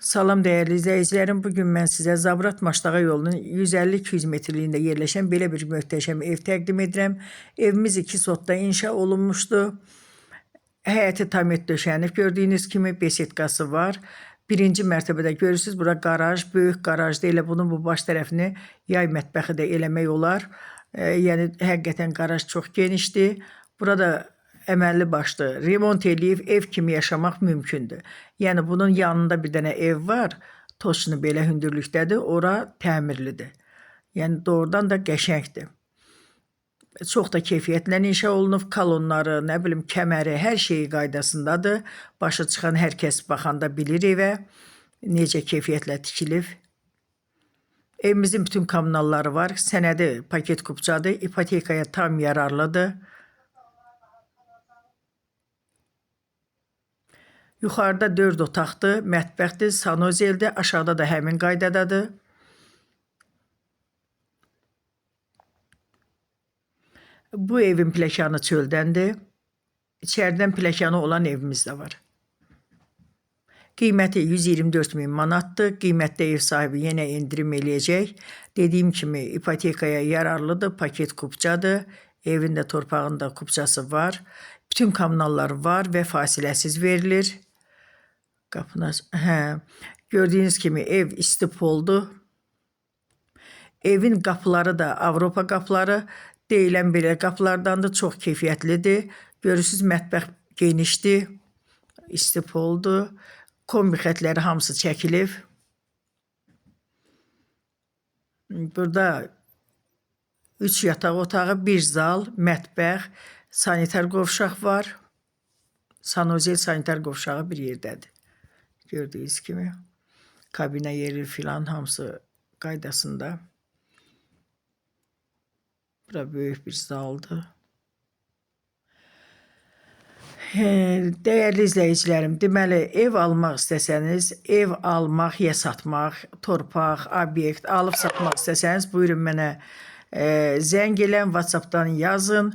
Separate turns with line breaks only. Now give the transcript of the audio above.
Salam dəyərli izləyicilərim. Bugün mən sizə Zabrat Maşdağa yolunun 150-200 metrliyində yerləşən belə bir möhtəşəm ev təqdim edirəm. Evimiz 2 sotda inşa olunmuşdu. Həyəti tamet döşənib. Gördüyünüz kimi besetkası var. Birinci mərtəbədə görürsünüz, bura qaraj, böyük qarajda elə bunun bu baş tərəfini yay mətbəxi də eləmək olar. Yəni həqiqətən qaraj çox genişdir. Burada əməlli başlı remont eləyib ev kimi yaşamaq mümkündür. Yəni bunun yanında bir dənə ev var, toşunu belə hündürlükdədir, ora təmirlidir. Yəni doğrudan da qəşəngdir. Çox da keyfiyyətlə inşa olunub, kolonları, nə bilim, kəməri, hər şeyi qaydasındadır. Başı çıxan hər kəs baxanda bilir evə, necə keyfiyyətlə tikilib. Evimizin bütün kommunalları var, sənədi paket kupçadır, ipotekaya tam yararlıdır. Yuxarıda 4 otaqdır, mətbəxdir, sanozeldir, aşağıda da həmin qaydadadır. Bu evin pləkanı çöldəndir. İçəridən pləkanı olan evimiz də var. Qiyməti 124 min manatdır. Qiymətdə ev sahibi yenə endirim eləyəcək. Dediyim kimi ipotekaya yararlıdır, paket kupçadır. Evin də torpağında kupçası var. Bütün kommunallar var və fasiləsiz verilir. Qapına, gördüyünüz kimi ev istipoldur. Evin qapıları da Avropa qapıları. Deyilən belə qapılardandır, çox keyfiyyətlidir. Görürsünüz, mətbəx genişdir, istipoldur. Kombi xətləri hamısı çəkilib. Burada 3 yataq otağı, 1 zal, mətbəx, sanitar qovşaq var. Sanozel sanitar qovşağı bir yerdədir. Gördüyünüz kimi kabinə yeri filan hamısı qaydasında. Bura böyük bir zaldır. Dəyərli izləyicilərim, deməli, ev almaq istəsəniz, ev almaq, ya satmaq, torpaq, obyekt alıb satmaq istəsəniz, buyurun mənə zəng elən, WhatsAppdan yazın.